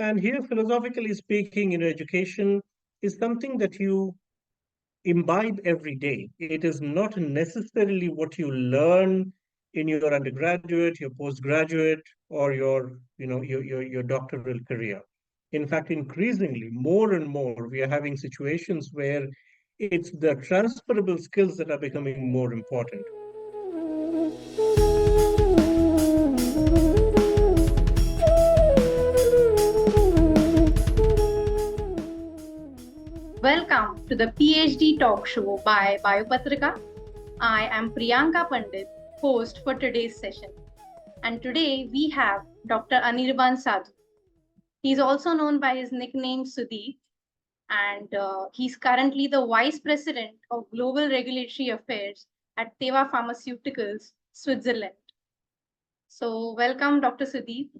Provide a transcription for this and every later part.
And here, philosophically speaking, education is something that you imbibe every day. It is not necessarily what you learn in your undergraduate, your postgraduate, or your doctoral career. In fact, increasingly, more and more, we are having situations where it's the transferable skills that are becoming more important. Welcome to the PhD talk show by Biopatrika. I am Priyanka Pandit, host for today's session. And today we have Dr. Anirban Sadhu. He's also known by his nickname Sudeep, and he's currently the Vice President of Global Regulatory Affairs at Teva Pharmaceuticals, Switzerland. So, welcome, Dr. Sudeep.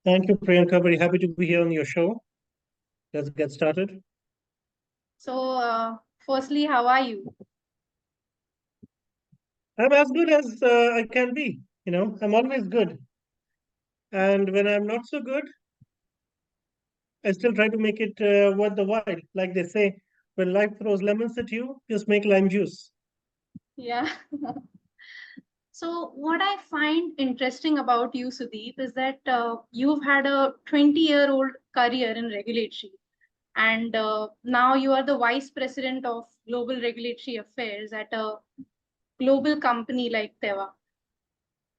Thank you, Priyanka. Very happy to be here on your show. Let's get started. So, firstly, how are you? I'm as good as I can be. I'm always good. And when I'm not so good, I still try to make it worth the while. Like they say, when life throws lemons at you, just make lime juice. Yeah. So, what I find interesting about you, Sudeep, is that you've had a 20-year-old career in regulatory, and now you are the Vice President of Global Regulatory Affairs at a global company like Teva.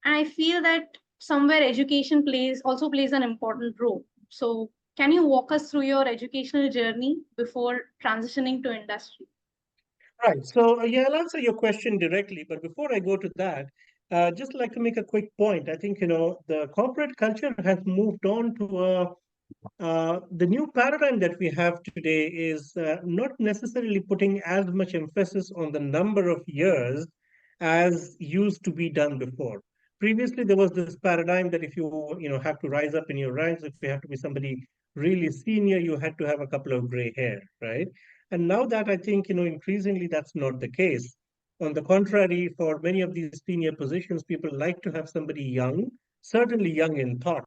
And I feel that somewhere education plays an important role. So, can you walk us through your educational journey before transitioning to industry? Right. So, yeah, I'll answer your question directly. But before I go to that, just like to make a quick point. I think, the corporate culture has moved on to the new paradigm that we have today is not necessarily putting as much emphasis on the number of years as used to be done before. Previously, there was this paradigm that if you have to rise up in your ranks, if you have to be somebody really senior, you had to have a couple of gray hair, right? And now that I think, increasingly that's not the case. On the contrary, for many of these senior positions, people like to have somebody young, certainly young in thought.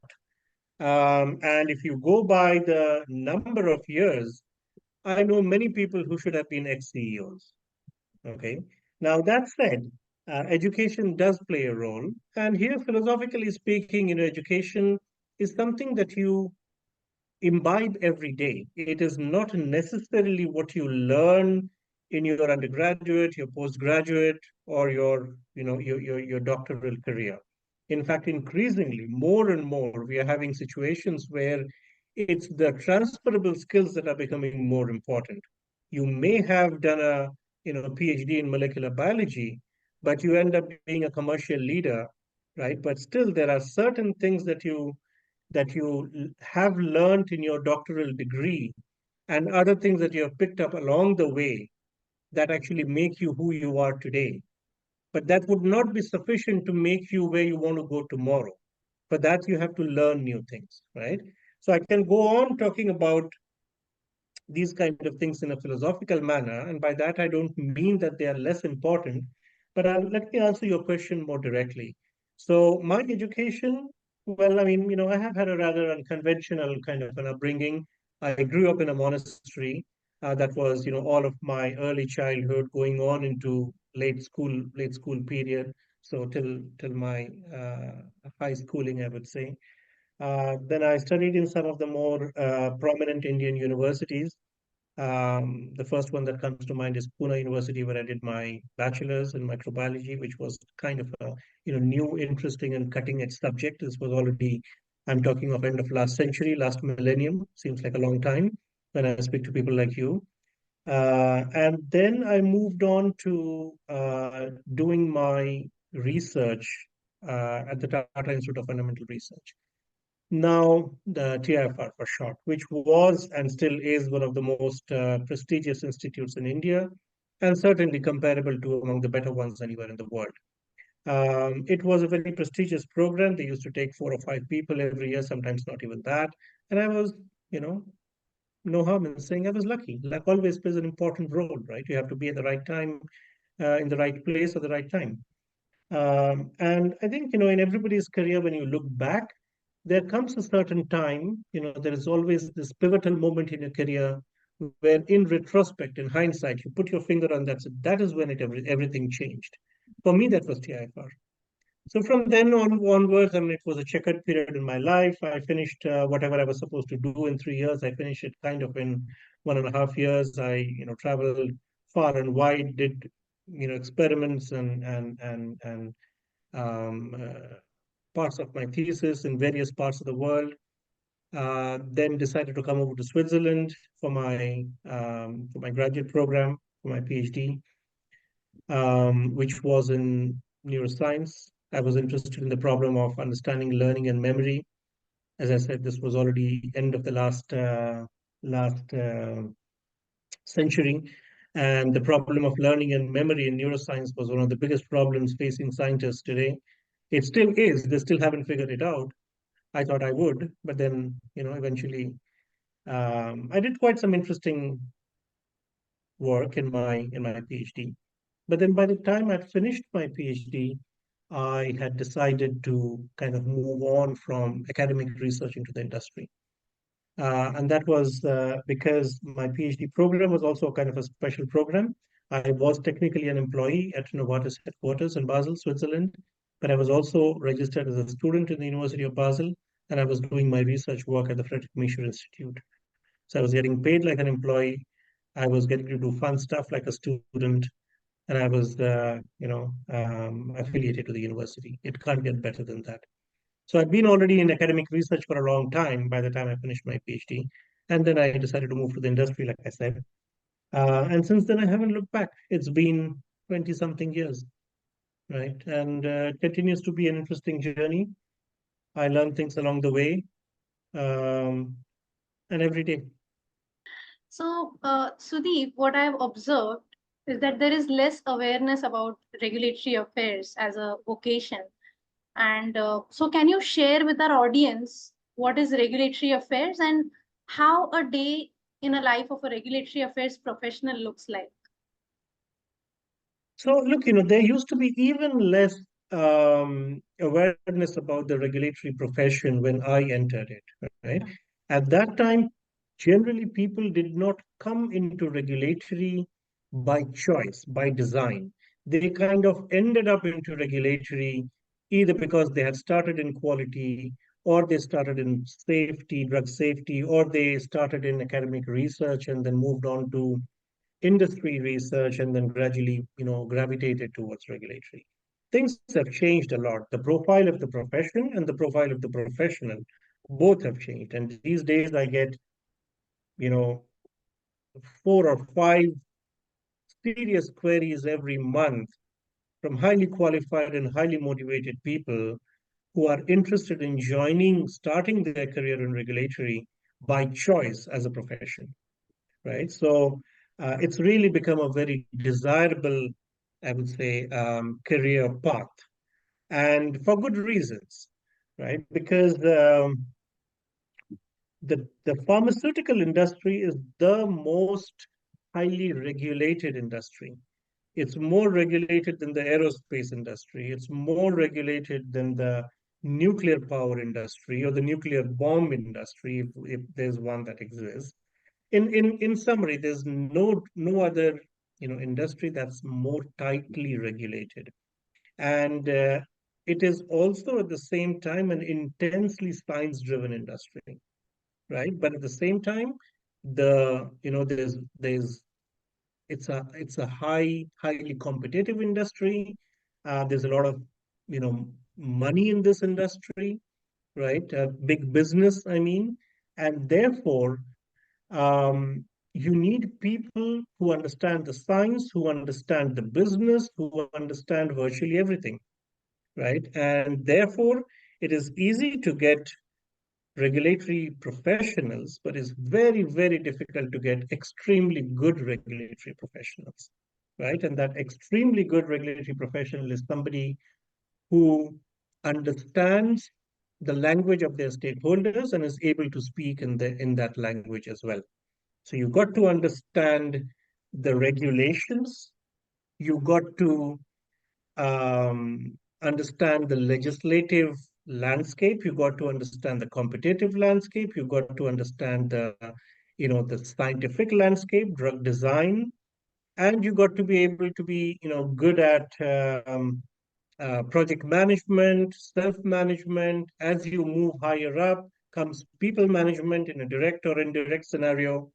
And if you go by the number of years, I know many people who should have been ex-CEOs. Okay. Now, that said, education does play a role. And here, philosophically speaking, education is something that you imbibe every day. It is not necessarily what you learn in your undergraduate, your postgraduate, or your doctoral career. In fact, increasingly, more and more, we are having situations where it's the transferable skills that are becoming more important. You may have done a PhD in molecular biology, but you end up being a commercial leader, right? But still, there are certain things that you have learned in your doctoral degree and other things that you have picked up along the way that actually make you who you are today. But that would not be sufficient to make you where you want to go tomorrow. For that, you have to learn new things, right? So I can go on talking about these kind of things in a philosophical manner. And by that, I don't mean that they are less important, but let me answer your question more directly. So, my education, well, I mean, I have had a rather unconventional kind of an upbringing. I grew up in a monastery. That was, all of my early childhood going on into late school period. So till my high schooling, I would say. Then I studied in some of the more prominent Indian universities. The first one that comes to mind is Pune University, where I did my bachelor's in microbiology, which was kind of a new, interesting, and cutting-edge subject. This was already, I'm talking of end of last century, last millennium. Seems like a long time when I speak to people like you. And then I moved on to doing my research at the Tata Institute of Fundamental Research. Now, the TIFR for short, which was and still is one of the most prestigious institutes in India, and certainly comparable to among the better ones anywhere in the world. It was a very prestigious program. They used to take 4 or 5 people every year, sometimes not even that. And I was, you know, no harm in saying I was lucky. Luck always plays an important role, right? You have to be at the right time, in the right place at the right time. And I think, in everybody's career, when you look back, there comes a certain time, there is always this pivotal moment in your career where, in retrospect, in hindsight, you put your finger on that. So that is when everything changed. For me, that was TIFR. So from then onwards, I mean, it was a checkered period in my life. I finished whatever I was supposed to do in 3 years. I finished it kind of in 1.5 years. I, traveled far and wide, did, experiments and parts of my thesis in various parts of the world. Then decided to come over to Switzerland for my graduate program, for my PhD, which was in neuroscience. I was interested in the problem of understanding learning and memory. As I said, this was already end of the last century, and the problem of learning and memory in neuroscience was one of the biggest problems facing scientists today. It still is. They still haven't figured it out. I thought I would, but then, eventually, I did quite some interesting work in my PhD. But then by the time I'd finished my PhD, I had decided to kind of move on from academic research into the industry. And that was because my PhD program was also kind of a special program. I was technically an employee at Novartis headquarters in Basel, Switzerland, but I was also registered as a student in the University of Basel, and I was doing my research work at the Friedrich Miescher Institute. So I was getting paid like an employee. I was getting to do fun stuff like a student, and I was, affiliated to the university. It can't get better than that. So I'd been already in academic research for a long time by the time I finished my PhD, and then I decided to move to the industry, like I said. And since then, I haven't looked back. It's been 20 something years, right? And it continues to be an interesting journey. I learn things along the way, um, and every day. So, Sudeep, what I've observed is that there is less awareness about regulatory affairs as a vocation. And so, can you share with our audience what is regulatory affairs and how a day in a life of a regulatory affairs professional looks like? So, look, there used to be even less awareness about the regulatory profession when I entered it, right? At that time, generally people did not come into regulatory by choice, by design. They kind of ended up into regulatory either because they had started in quality, or they started in safety, drug safety, or they started in academic research and then moved on to industry research and then gradually, gravitated towards regulatory. Things have changed a lot. The profile of the profession and the profile of the professional both have changed. And these days I get, you know, 4 or 5 serious queries every month from highly qualified and highly motivated people who are interested in starting their career in regulatory by choice as a profession, right? So it's really become a very desirable, I would say, career path, and for good reasons, right? Because the pharmaceutical industry is the most highly regulated industry. It's more regulated than the aerospace industry. It's more regulated than the nuclear power industry or the nuclear bomb industry, if there's one that exists. In summary, there's no other industry that's more tightly regulated, and it is also at the same time an intensely science-driven industry, right? But at the same time, the you know there's it's a highly competitive industry. There's a lot of money in this industry, right? Big business, I mean, and therefore you need people who understand the science, who understand the business, who understand virtually everything, right? And therefore, it is easy to get regulatory professionals, but it's very, very difficult to get extremely good regulatory professionals, right? And that extremely good regulatory professional is somebody who understands the language of their stakeholders and is able to speak in that language as well. So you got to understand the regulations. You got to understand the legislative landscape, you got to understand the competitive landscape, you got to understand the scientific landscape, drug design, and you got to be able to be, good at project management, self-management. As you move higher up, comes people management in a direct or indirect scenario,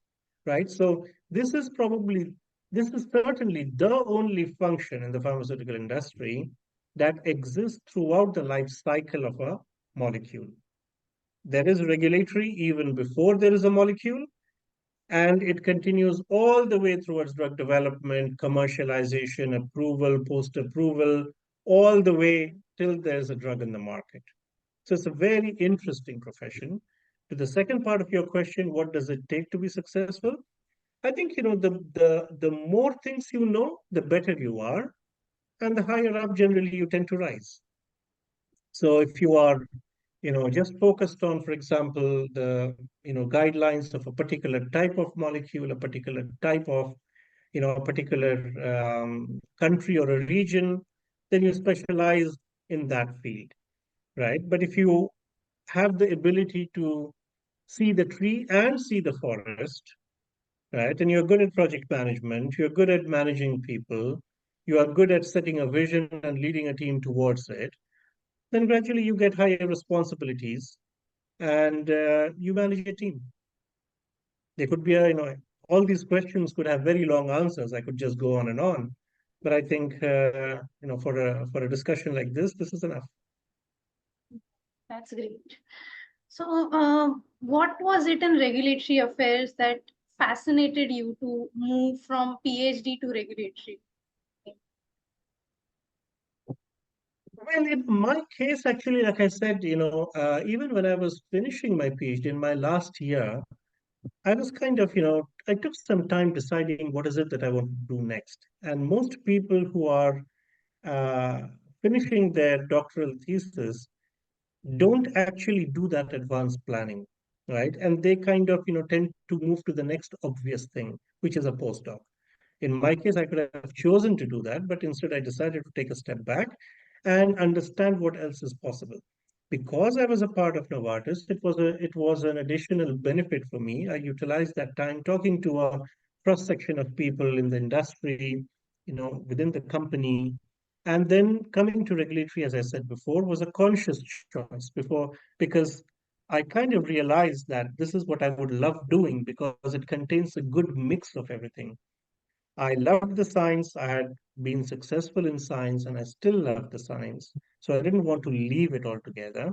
right? So this is certainly the only function in the pharmaceutical industry that exists throughout the life cycle of a molecule. There is regulatory even before there is a molecule, and it continues all the way towards drug development, commercialization, approval, post-approval, all the way till there's a drug in the market. So it's a very interesting profession. To the second part of your question, what does it take to be successful? I think the more things you know, the better you are, and the higher up generally you tend to rise. So if you are just focused on, for example, the guidelines of a particular type of molecule, a particular type of a particular country or a region, then you specialize in that field, right? But if you have the ability to see the tree and see the forest, right, and you're good at project management, you're good at managing people, you are good at setting a vision and leading a team towards it, then gradually you get higher responsibilities and you manage a team. There could be all these questions could have very long answers. I could just go on and on, but I think for a discussion like this is enough. That's great. So, what was it in regulatory affairs that fascinated you to move from PhD to regulatory? Well, in my case, actually, like I said, even when I was finishing my PhD in my last year, I was kind of, I took some time deciding what is it that I want to do next. And most people who are uh, finishing their doctoral thesis don't actually do that advanced planning, right? And they kind of, tend to move to the next obvious thing, which is a postdoc. In my case, I could have chosen to do that, but instead I decided to take a step back and understand what else is possible. Because I was a part of Novartis, it was an additional benefit for me. I utilized that time talking to a cross section of people in the industry, within the company, and then coming to regulatory, as I said before, was a conscious choice before because I kind of realized that this is what I would love doing because it contains a good mix of everything. I loved the science. I had been successful in science and I still loved the science. So I didn't want to leave it altogether.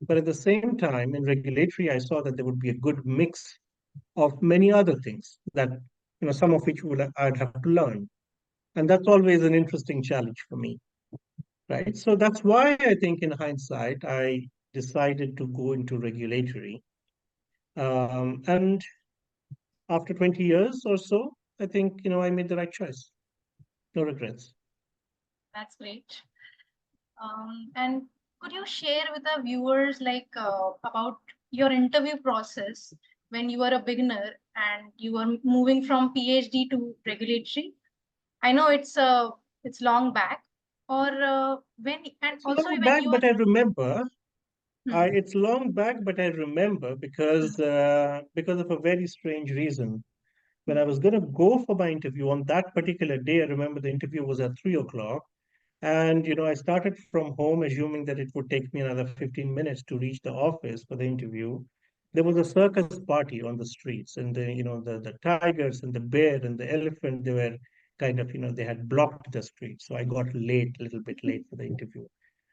But at the same time, in regulatory, I saw that there would be a good mix of many other things that, some of which I'd have to learn. And that's always an interesting challenge for me, right? So that's why I think in hindsight, I decided to go into regulatory. And after 20 years or so, I think, I made the right choice. No regrets. That's great. And could you share with our viewers about your interview process when you were a beginner and you were moving from PhD to regulatory? I know it's long back, or when and It's also long when back, you were. but I remember. Hmm, It's long back, but I remember because of a very strange reason. When I was going to go for my interview on that particular day, I remember the interview was at 3 o'clock. And, I started from home, assuming that it would take me another 15 minutes to reach the office for the interview. There was a circus party on the streets, and the tigers and the bear and the elephant, they were kind of, they had blocked the street. So I got late, a little bit late for the interview.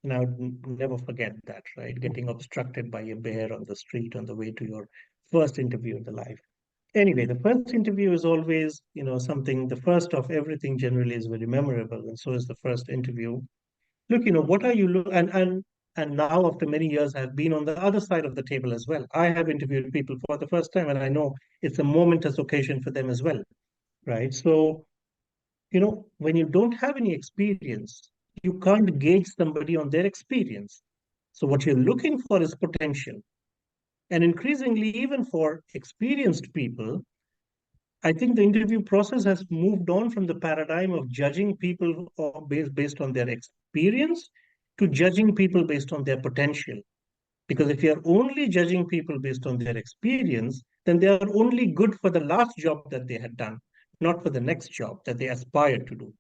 And I would never forget that, right? Getting obstructed by a bear on the street on the way to your first interview in the life. Anyway, the first interview is always, something, the first of everything generally is very memorable, and so is the first interview. Look, what are you look and now after many years I've been on the other side of the table as well. I have interviewed people for the first time and I know it's a momentous occasion for them as well, right? So, when you don't have any experience, you can't gauge somebody on their experience. So what you're looking for is potential. And increasingly, even for experienced people, I think the interview process has moved on from the paradigm of judging people based on their experience to judging people based on their potential. Because if you're only judging people based on their experience, then they are only good for the last job that they had done, not for the next job that they aspire to do,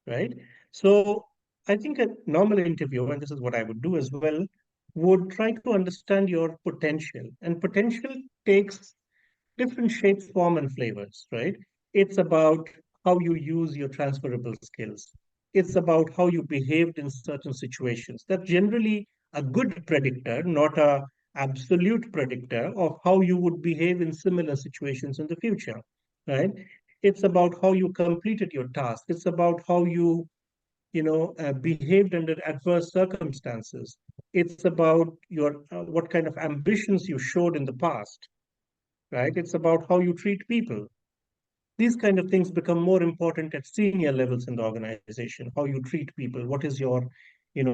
right? So I think a normal interviewer, and this is what I would do as well, would try to understand your potential. And potential takes different shapes, form, and flavors, right? It's about how you use your transferable skills. It's about how you behaved in certain situations. That's generally a good predictor, not a absolute predictor of how you would behave in similar situations in the future, right? It's about how you completed your task. It's about how you behaved under adverse circumstances. It's about your what kind of ambitions you showed in the past, right? It's about how you treat people. These kind of things become more important at senior levels in the organization. How you treat people, what is your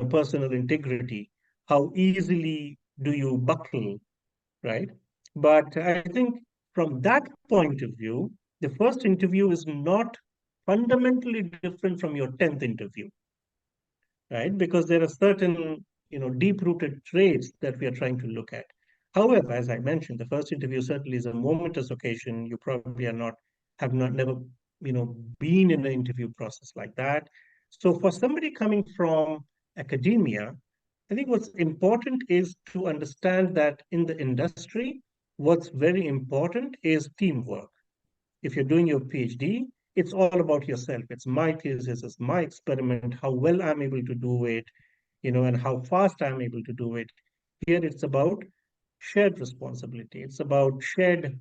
personal integrity, how easily do you buckle, right? But I think from that point of view, the first interview is not fundamentally different from your 10th interview, right? Because there are certain deep-rooted traits that we are trying to look at. However, as I mentioned, the first interview certainly is a momentous occasion. You probably have not never been in an interview process like that. So for somebody coming from academia, I think what's important is to understand that in the industry, what's very important is teamwork. If you're doing your PhD, it's all about yourself. It's my thesis, it's my experiment, how well I'm able to do it, and how fast I'm able to do it. Here it's about shared responsibility. It's about shared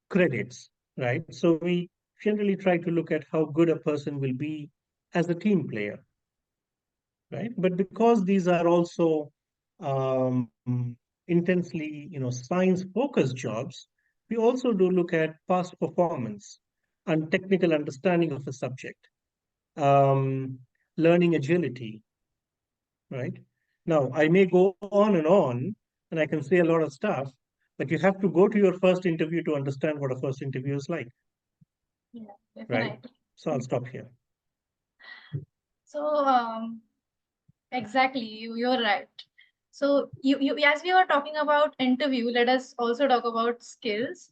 credits, right? So we generally try to look at how good a person will be as a team player, right? But because these are also um, intensely science-focused jobs, we also do look at past performance and technical understanding of the subject, um, learning agility, right? Now, I may go on, and I can say a lot of stuff, but you have to go to your first interview to understand what a first interview is like, Yeah, right? definitely. So I'll stop here. So, exactly, you're right. So, as we were talking about interview, let us also talk about skills.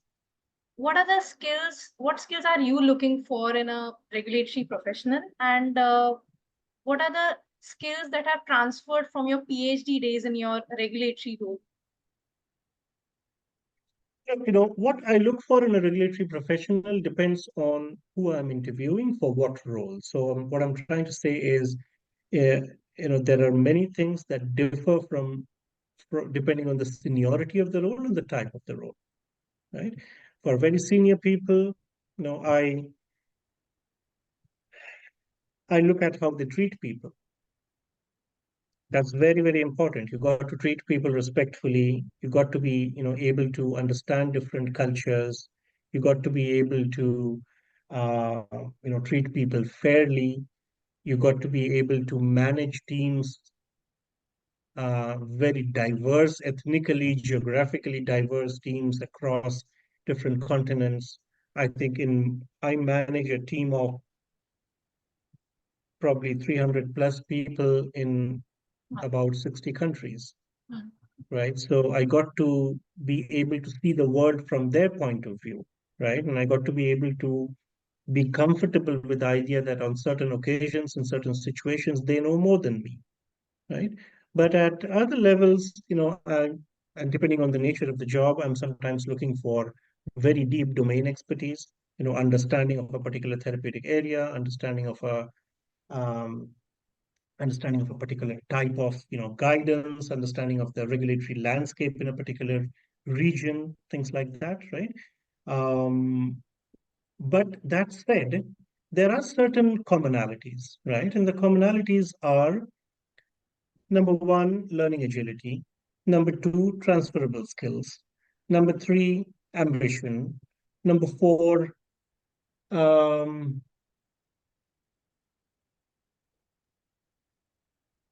What are the skills? What skills are you looking for in a regulatory professional? And what are the skills that have transferred from your PhD days in your regulatory role? What I look for in a regulatory professional depends on who I'm interviewing for what role. So what I'm trying to say is, uh, there are many things that differ depending on the seniority of the role and the type of the role, right? For very senior people, you know, I look at how they treat people. That's very, very important. You got to treat people respectfully. You got to be able to understand different cultures. You got to be able to, uh, treat people fairly. You got to be able to manage teams, very diverse, ethnically, geographically diverse teams across different continents. I manage a team of probably 300 plus people in about 60 countries, Hmm. right? So I got to be able to see the world from their point of view, right? And I got to be able to be comfortable with the idea that on certain occasions, in certain situations, they know more than me, right? But at other levels, and depending on the nature of the job, I'm sometimes looking for very deep domain expertise, understanding of a particular therapeutic area, um, understanding of a particular type of guidance, understanding of the regulatory landscape in a particular region, things like that, right? Um, but that said, there are certain commonalities, right? And the commonalities are number one, learning agility. Number two, transferable skills. Number three, ambition. Number four, um,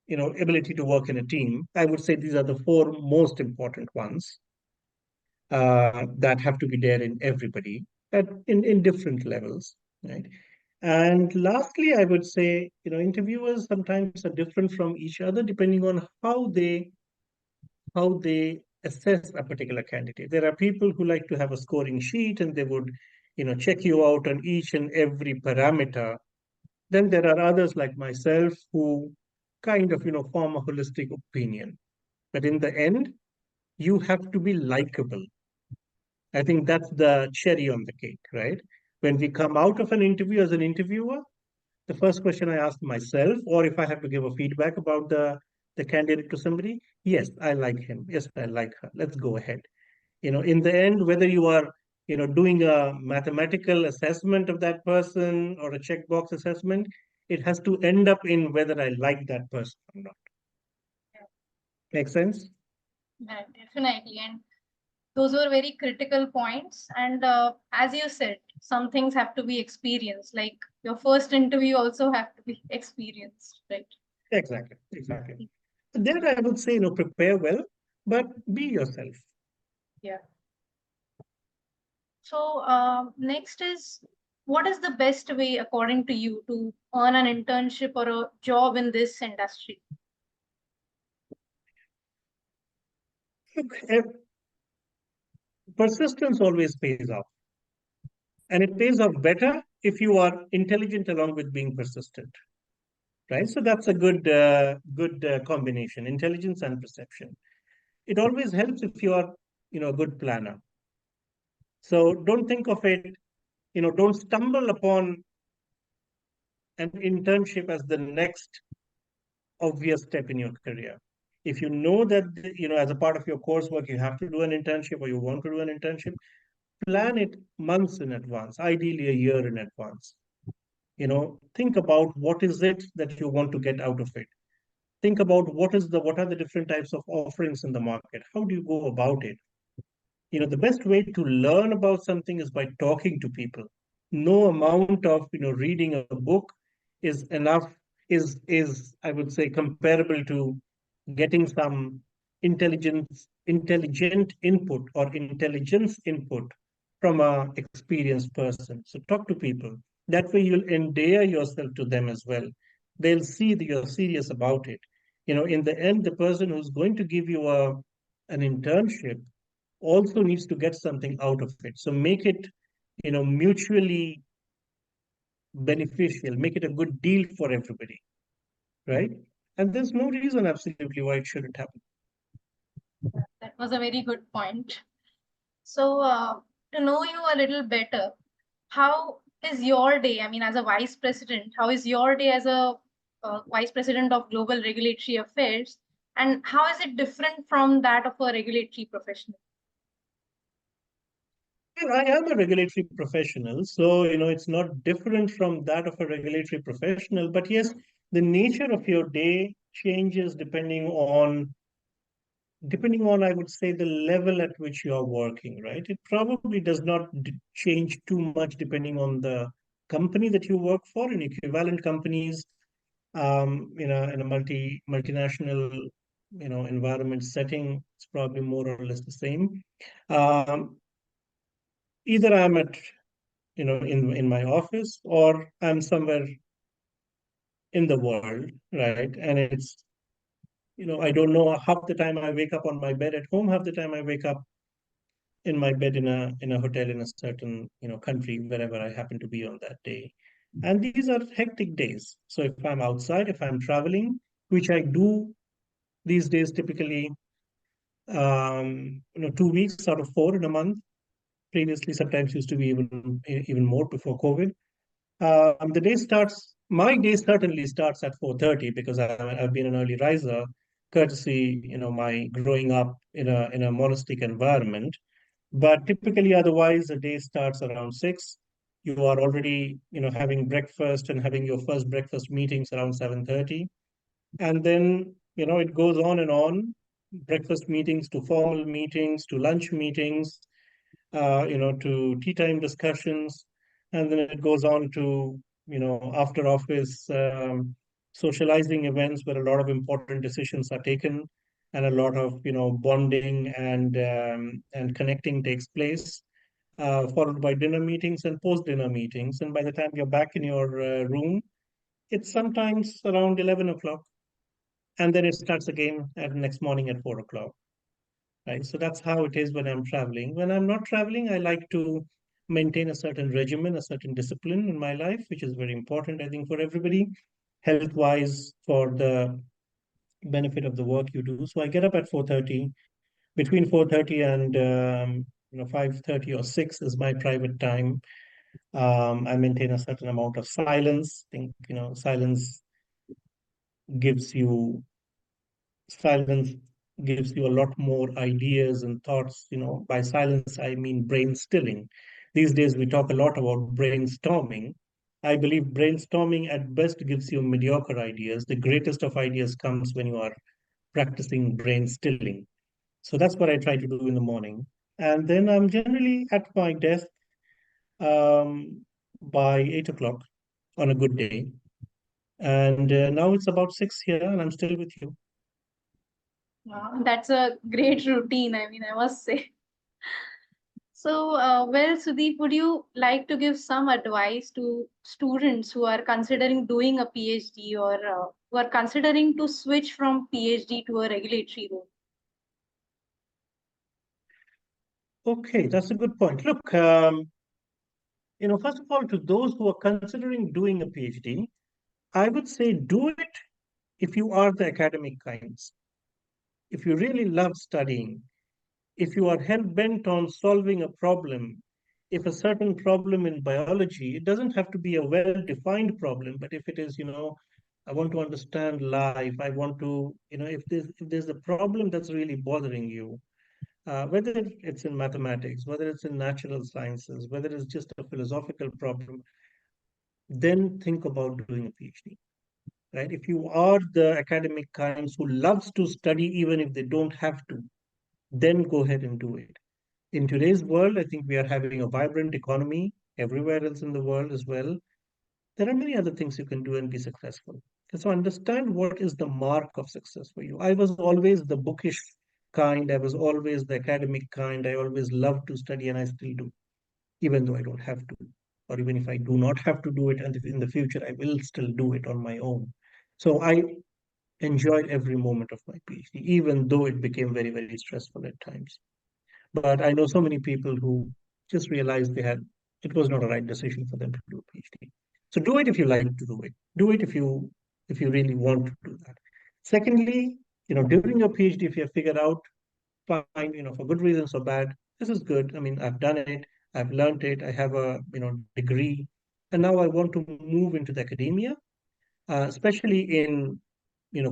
ability to work in a team. I would say these are the four most important ones that have to be there in everybody in different levels, right? And lastly, I would say, interviewers sometimes are different from each other depending on how they assess a particular candidate. There are people who like to have a scoring sheet and they would, check you out on each and every parameter. Then there are others like myself who kind of, form a holistic opinion. But in the end, you have to be likable. I think that's the cherry on the cake, right? When we come out of an interview as an interviewer, the first question I ask myself, or if I have to give a feedback about the candidate to somebody, yes, I like him. Yes, I like her. Let's go ahead. In the end, whether you are, doing a mathematical assessment of that person or a checkbox assessment, it has to end up in whether I like that person or not. Make sense? Yeah, definitely. And those were very critical points. And as you said, some things have to be experienced. Like your first interview also have to be experienced, right? Exactly. Exactly. There, I would say, prepare well, but be yourself. Yeah. So next is, what is the best way, according to you, to earn an internship or a job in this industry? Look, persistence always pays off. And it pays off better if you are intelligent along with being persistent, right? So that's a good combination, intelligence and perception. It always helps if you are, a good planner. So don't think of it, don't stumble upon an internship as the next obvious step in your career. If you know that, as a part of your coursework, you have to do an internship or you want to do an internship, plan it months in advance, ideally a year in advance. Think about what is it that you want to get out of it. Think about what are the different types of offerings in the market. How do you go about it? The best way to learn about something is by talking to people. No amount of, reading a book is enough, is I would say comparable to getting some intelligent input or intelligence input from a experienced person. So talk to people. That way you'll endear yourself to them as well. They'll see that you're serious about it. In the end, the person who's going to give you an internship also needs to get something out of it. So make it, mutually beneficial, make it a good deal for everybody, right? And there's no reason absolutely why it shouldn't happen. That was a very good point. So, to know you a little better, how is your day? I mean, as a vice president, how is your day as a vice president of global regulatory affairs? And how is it different from that of a regulatory professional? Well, I am a regulatory professional, so it's not different from that of a regulatory professional. But yes, the nature of your day changes depending on, I would say, the level at which you are working, right? It probably does not change too much depending on the company that you work for. In equivalent companies, in a multinational, environment setting, it's probably more or less the same. Um, Either I'm at, in my office or I'm somewhere in the world, right? And it's, I don't know, half the time I wake up on my bed at home, half the time I wake up in my bed in a hotel in a certain country wherever I happen to be on that day. And these are hectic days. So if I'm outside, if I'm traveling, which I do these days typically, 2 weeks out of four in a month. Previously, sometimes used to be even more before COVID. The day starts. My day certainly starts at 4:30 because I've been an early riser, courtesy my growing up in a monastic environment. But typically, otherwise, the day starts around 6. You are already, having breakfast and having your first breakfast meetings around 7:30. And then, it goes on and on, breakfast meetings to formal meetings to lunch meetings, to tea time discussions. And then it goes on to, after office socializing events where a lot of important decisions are taken and a lot of, bonding and connecting takes place. followed by dinner meetings and post-dinner meetings. And by the time you're back in your room, it's sometimes around 11 o'clock. And then it starts again at next morning at 4 o'clock. Right. So that's how it is when I'm traveling. When I'm not traveling, I like to maintain a certain regimen, a certain discipline in my life, which is very important, I think, for everybody, health-wise, for the benefit of the work you do. So I get up at 4:30. Between 4:30 and 5:30 or 6 is my private time. I maintain a certain amount of silence. I think, silence gives you silence gives you a lot more ideas and thoughts. By silence, I mean brain stilling. These days, we talk a lot about brainstorming. I believe brainstorming at best gives you mediocre ideas. The greatest of ideas comes when you are practicing brain stilling. So that's what I try to do in the morning. And then I'm generally at my desk by 8 o'clock on a good day. And now it's about 6 here, and I'm still with you. That's a great routine, I mean, I must say. So, well, Sudeep, would you like to give some advice to students who are considering doing a PhD or who are considering to switch from PhD to a regulatory role? Okay, that's a good point. Look, first of all, to those who are considering doing a PhD, I would say do it if you are the academic kinds, if you really love studying, if you are hell bent on solving a problem, if a certain problem in biology, it doesn't have to be a well-defined problem, but if it is, I want to understand life, I want to, if there's a problem that's really bothering you, whether it's in mathematics, whether it's in natural sciences, whether it's just a philosophical problem, then think about doing a PhD, right? If you are the academic kinds who loves to study even if they don't have to, then go ahead and do it. In today's world, I think we are having a vibrant economy everywhere else in the world as well. There are many other things you can do and be successful. So understand what is the mark of success for you. I was always the bookish kind. I was always the academic kind. I always loved to study and I still do, even though I don't have to. Or even if I do not have to do it, and if in the future I will still do it on my own. So I enjoyed every moment of my PhD, even though it became very, very stressful at times. But I know so many people who just realized it was not a right decision for them to do a PhD. So do it if you like to do it. Do it if you really want to do that. Secondly, during your PhD, if you have figured out, fine, for good reasons or bad, this is good. I mean, I've done it, I've learned it, I have a degree, and now I want to move into the academia, especially in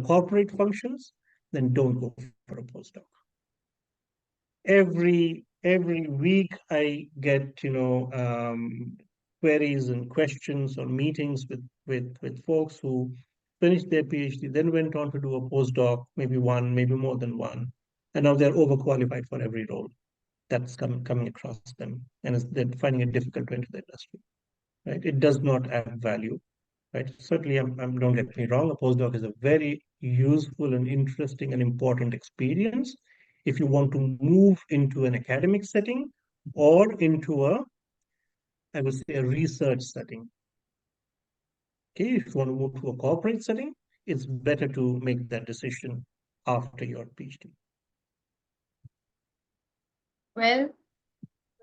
corporate functions, then don't go for a postdoc. Every week I get queries and questions or meetings with folks who finished their PhD, then went on to do a postdoc, maybe one, maybe more than one, and now they're overqualified for every role that's coming across them, and they're finding it difficult to enter the industry. Right? It does not add value. Right? Certainly, don't get me wrong, a postdoc is a very useful and interesting and important experience if you want to move into an academic setting or into I would say, a research setting. Okay, if you want to move to a corporate setting, it's better to make that decision after your PhD. Well,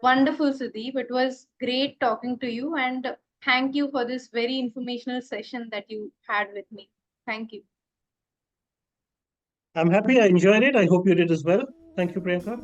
wonderful, Sudeep. It was great talking to you, and thank you for this very informational session that you had with me. Thank you. I'm happy I enjoyed it. I hope you did as well. Thank you, Priyanka.